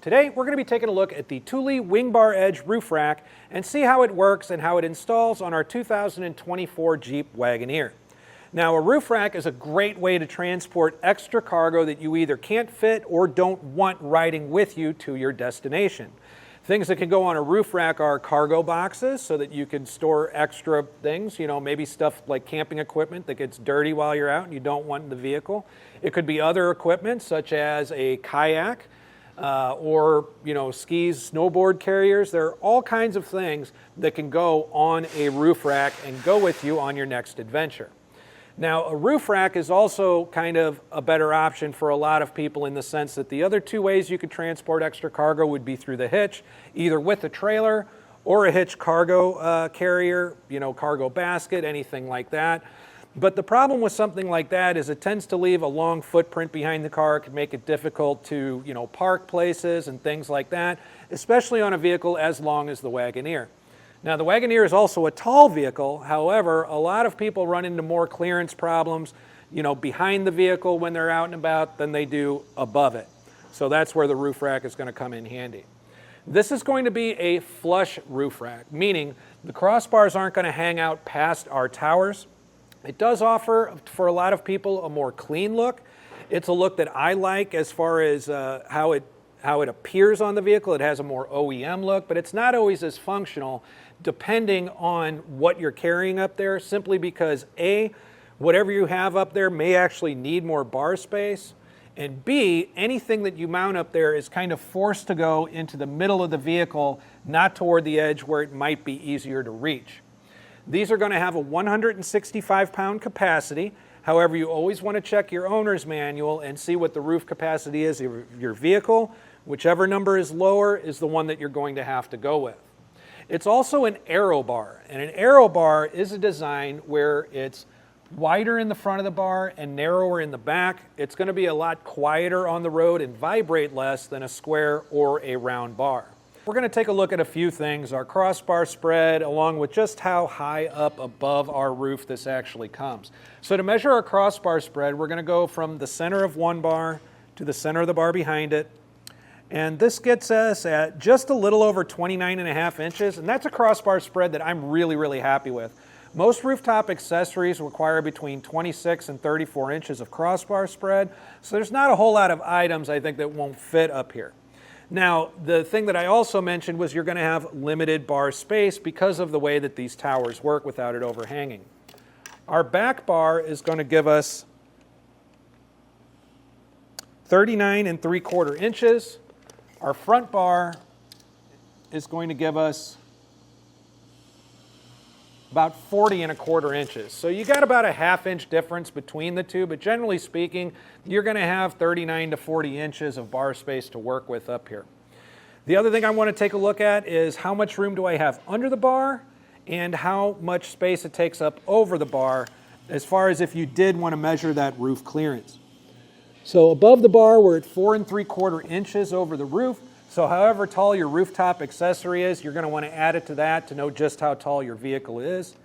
Today we're going to be taking a look at the Thule WingBar Edge Roof Rack and see how it works and how it installs on our 2024 Jeep Wagoneer. Now, a roof rack is a great way to transport extra cargo that you either can't fit or don't want riding with you to your destination. Things that can go on a roof rack are cargo boxes so that you can store extra things, maybe stuff like camping equipment that gets dirty while you're out and you don't want in the vehicle. It could be other equipment such as a kayak or skis, snowboard carriers. There are all kinds of things that can go on a roof rack and go with you on your next adventure. Now, a roof rack is also kind of a better option for a lot of people in the sense that the other two ways you could transport extra cargo would be through the hitch, either with a trailer or a hitch cargo carrier, cargo basket, anything like that. But the problem with something like that is it tends to leave a long footprint behind the car. It can make it difficult to, park places and things like that, especially on a vehicle as long as the Wagoneer. Now, the Wagoneer is also a tall vehicle. However, a lot of people run into more clearance problems, behind the vehicle when they're out and about than they do above it. So that's where the roof rack is going to come in handy. This is going to be a flush roof rack, meaning the crossbars aren't going to hang out past our towers. It does offer, for a lot of people, a more clean look. It's a look that I like as far as how it appears on the vehicle. It has a more OEM look, but it's not always as functional depending on what you're carrying up there, simply because A, whatever you have up there may actually need more bar space, and B, anything that you mount up there is kind of forced to go into the middle of the vehicle, not toward the edge where it might be easier to reach. These are going to have a 165-pound capacity. However, you always want to check your owner's manual and see what the roof capacity is of your vehicle. Whichever number is lower is the one that you're going to have to go with. It's also an aero bar, and an aero bar is a design where it's wider in the front of the bar and narrower in the back. It's going to be a lot quieter on the road and vibrate less than a square or a round bar. We're going to take a look at a few things, our crossbar spread, along with just how high up above our roof this actually comes. So to measure our crossbar spread, we're going to go from the center of one bar to the center of the bar behind it. And this gets us at just a little over 29.5 inches, and that's a crossbar spread that I'm really, really happy with. Most rooftop accessories require between 26 and 34 inches of crossbar spread, so there's not a whole lot of items I think that won't fit up here. Now, the thing that I also mentioned was you're going to have limited bar space because of the way that these towers work without it overhanging. Our back bar is going to give us 39 3/4 inches. Our front bar is going to give us about 40 1/4 inches. So you got about a ½ inch difference between the two, but generally speaking, you're going to have 39 to 40 inches of bar space to work with up here. The other thing I want to take a look at is how much room do I have under the bar and how much space it takes up over the bar as far as if you did want to measure that roof clearance. So above the bar, we're at 4 3/4 inches over the roof. So however tall your rooftop accessory is, you're going to want to add it to that to know just how tall your vehicle is.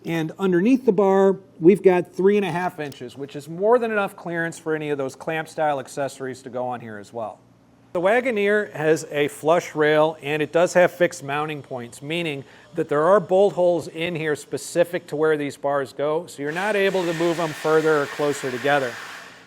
And underneath the bar, we've got 3.5 inches, which is more than enough clearance for any of those clamp style accessories to go on here as well. The Wagoneer has a flush rail and it does have fixed mounting points, meaning that there are bolt holes in here specific to where these bars go, so you're not able to move them further or closer together.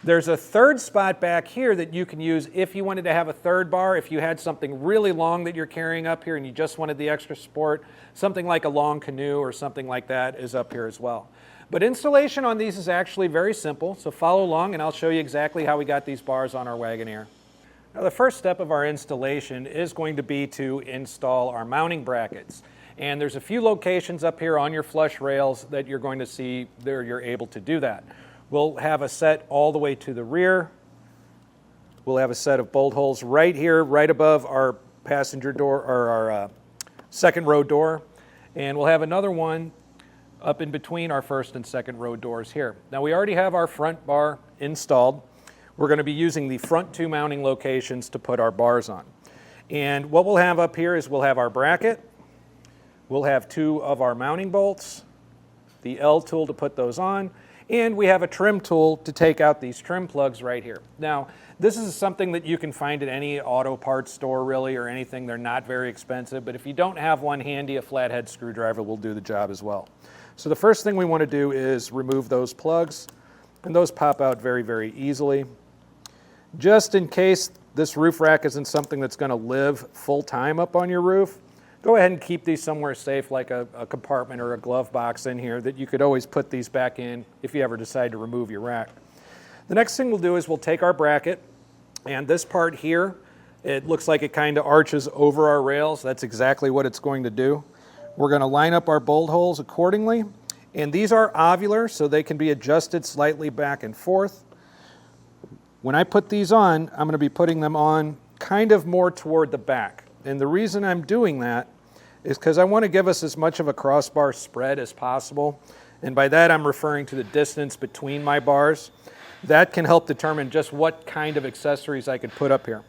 There's a third spot back here that you can use if you wanted to have a third bar, if you had something really long that you're carrying up here and you just wanted the extra support. Something like a long canoe or something like that is up here as well. But installation on these is actually very simple, so follow along and I'll show you exactly how we got these bars on our Wagoneer. Now, the first step of our installation is going to be to install our mounting brackets. And there's a few locations up here on your flush rails that you're going to see there you're able to do that. We'll have a set all the way to the rear. We'll have a set of bolt holes right here, right above our passenger door, or our second row door. And we'll have another one up in between our first and second row doors here. Now, we already have our front bar installed. We're going to be using the front two mounting locations to put our bars on. And what we'll have up here is we'll have our bracket. We'll have two of our mounting bolts, the L tool to put those on, And we have a trim tool to take out these trim plugs right here. Now, this is something that you can find at any auto parts store really, or anything. They're not very expensive, but if you don't have one handy, a flathead screwdriver will do the job as well. So the first thing we want to do is remove those plugs, and those pop out very, very easily. Just in case this roof rack isn't something that's going to live full time up on your roof, go ahead and keep these somewhere safe, like a compartment or a glove box in here that you could always put these back in if you ever decide to remove your rack. The next thing we'll do is we'll take our bracket, and this part here, it looks like it kind of arches over our rails. That's exactly what it's going to do. We're going to line up our bolt holes accordingly, and these are ovular, so they can be adjusted slightly back and forth. When I put these on, I'm going to be putting them on kind of more toward the back. And the reason I'm doing that is because I want to give us as much of a crossbar spread as possible. And by that, I'm referring to the distance between my bars. That can help determine just what kind of accessories I could put up here.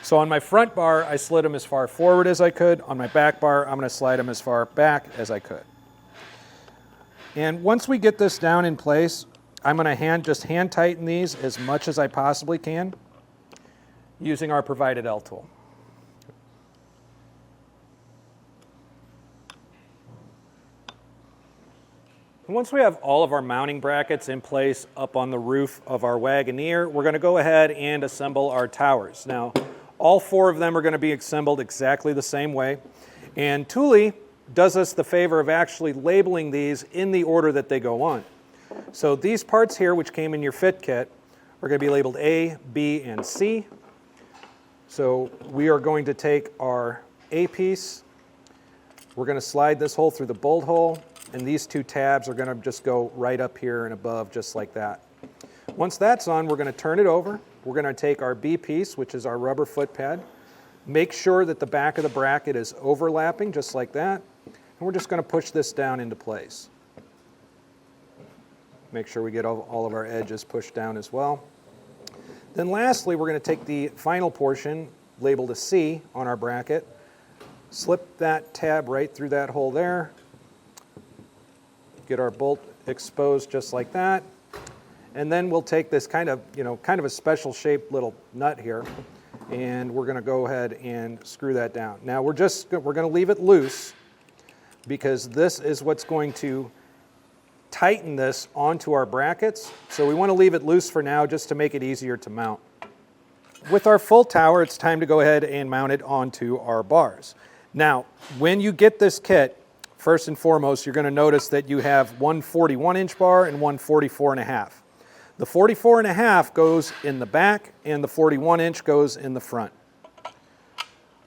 So on my front bar, I slid them as far forward as I could. On my back bar, I'm going to slide them as far back as I could. And once we get this down in place, I'm going to just hand tighten these as much as I possibly can using our provided L tool. Once we have all of our mounting brackets in place up on the roof of our Wagoneer, we're going to go ahead and assemble our towers. Now, all 4 of them are going to be assembled exactly the same way. And Thule does us the favor of actually labeling these in the order that they go on. So these parts here, which came in your fit kit, are going to be labeled A, B, and C. So we are going to take our A piece, we're going to slide this hole through the bolt hole, and these 2 tabs are going to just go right up here and above, just like that. Once that's on, we're going to turn it over. We're going to take our B piece, which is our rubber foot pad, make sure that the back of the bracket is overlapping, just like that, and we're just going to push this down into place. Make sure we get all of our edges pushed down as well. Then lastly, we're going to take the final portion, labeled a C on our bracket, slip that tab right through that hole there, get our bolt exposed just like that, and then we'll take this kind of a special shaped little nut here, and we're going to go ahead and screw that down. Now we're going to leave it loose because this is what's going to tighten this onto our brackets. So we want to leave it loose for now just to make it easier to mount. With our full tower, it's time to go ahead and mount it onto our bars. Now, when you get this kit, first and foremost, you're going to notice that you have one 41-inch bar and one 44.5. The 44.5 goes in the back, and the 41-inch goes in the front.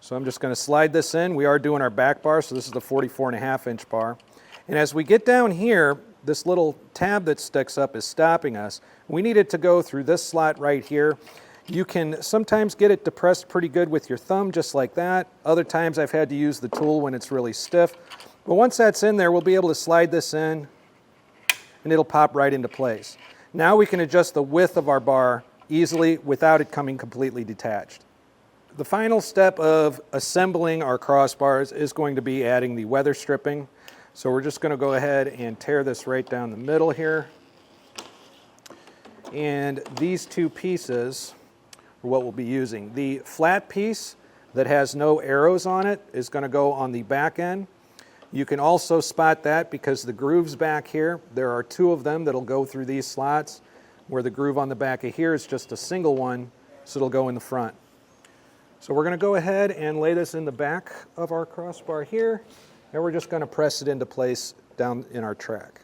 So I'm just going to slide this in. We are doing our back bar, so this is the 44.5-inch bar. And as we get down here, this little tab that sticks up is stopping us. We need it to go through this slot right here. You can sometimes get it depressed pretty good with your thumb, just like that. Other times I've had to use the tool when it's really stiff. But once that's in there, we'll be able to slide this in, and it'll pop right into place. Now we can adjust the width of our bar easily without it coming completely detached. The final step of assembling our crossbars is going to be adding the weather stripping. So we're just going to go ahead and tear this right down the middle here. And these 2 pieces are what we'll be using. The flat piece that has no arrows on it is going to go on the back end. You can also spot that because the grooves back here, there are 2 of them that'll go through these slots, where the groove on the back of here is just a single one, so it'll go in the front. So we're going to go ahead and lay this in the back of our crossbar here, and we're just going to press it into place down in our track.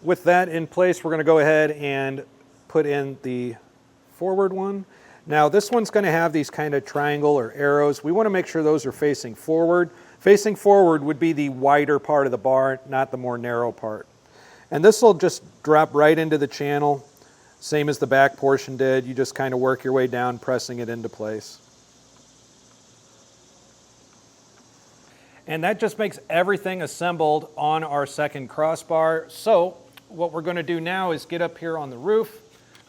With that in place, we're going to go ahead and put in the forward one. Now this one's going to have these kind of triangle or arrows. We want to make sure those are facing forward. Facing forward would be the wider part of the bar, not the more narrow part. And this will just drop right into the channel, same as the back portion did. You just kind of work your way down, pressing it into place. And that just makes everything assembled on our second crossbar. So what we're going to do now is get up here on the roof.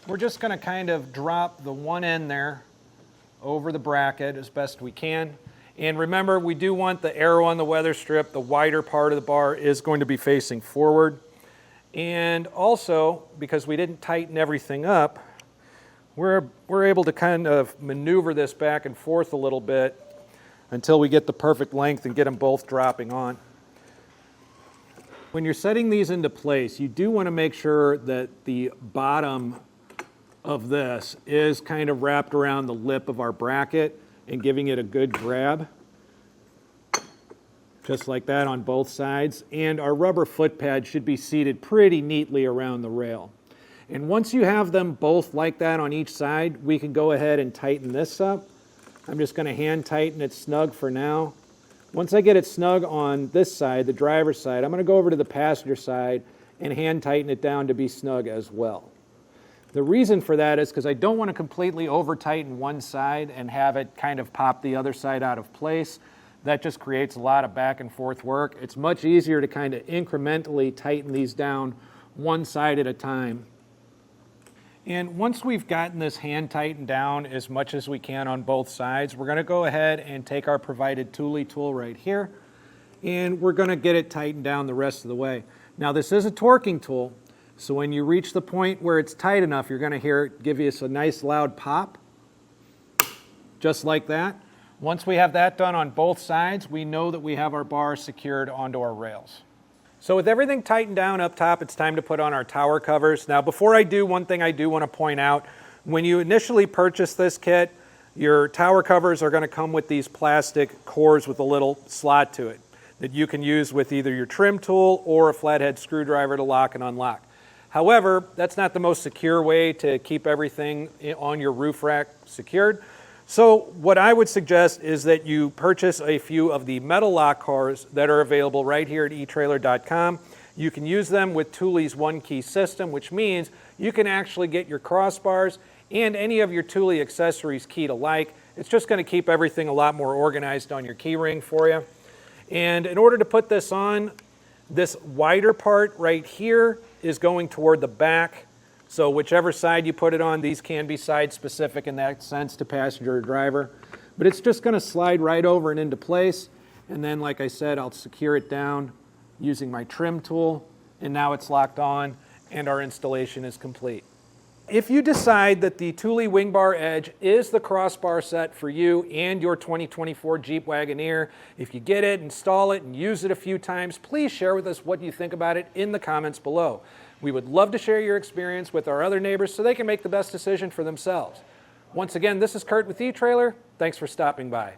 We're just going to kind of drop the one end there over the bracket as best we can. And remember, we do want the arrow on the weather strip. The wider part of the bar is going to be facing forward. And also, because we didn't tighten everything up, we're able to kind of maneuver this back and forth a little bit until we get the perfect length and get them both dropping on. When you're setting these into place, you do want to make sure that the bottom of this is kind of wrapped around the lip of our bracket and giving it a good grab. Just like that on both sides. And our rubber foot pad should be seated pretty neatly around the rail. And once you have them both like that on each side, we can go ahead and tighten this up. I'm just going to hand tighten it snug for now. Once I get it snug on this side, the driver's side, I'm going to go over to the passenger side and hand tighten it down to be snug as well. The reason for that is because I don't want to completely over tighten one side and have it kind of pop the other side out of place. That just creates a lot of back and forth work. It's much easier to kind of incrementally tighten these down one side at a time. And once we've gotten this hand tightened down as much as we can on both sides, we're going to go ahead and take our provided Thule tool right here, and we're going to get it tightened down the rest of the way. Now this is a torquing tool, so when you reach the point where it's tight enough, you're going to hear it give you a nice loud pop, just like that. Once we have that done on both sides, we know that we have our bar secured onto our rails. So with everything tightened down up top, it's time to put on our tower covers. Now before I do, one thing I do want to point out, when you initially purchase this kit, your tower covers are going to come with these plastic cores with a little slot to it that you can use with either your trim tool or a flathead screwdriver to lock and unlock. However, that's not the most secure way to keep everything on your roof rack secured. So what I would suggest is that you purchase a few of the metal lock cores that are available right here at etrailer.com. You can use them with Thule's one-key system, which means you can actually get your crossbars and any of your Thule accessories keyed alike. It's just going to keep everything a lot more organized on your key ring for you. And in order to put this on, this wider part right here is going toward the back. So whichever side you put it on, these can be side specific in that sense to passenger or driver. But it's just going to slide right over and into place. And then, like I said, I'll secure it down using my trim tool. And now it's locked on and our installation is complete. If you decide that the Thule WingBar Edge is the crossbar set for you and your 2024 Jeep Wagoneer, if you get it, install it, and use it a few times, please share with us what you think about it in the comments below. We would love to share your experience with our other neighbors so they can make the best decision for themselves. Once again, this is Kurt with eTrailer. Thanks for stopping by.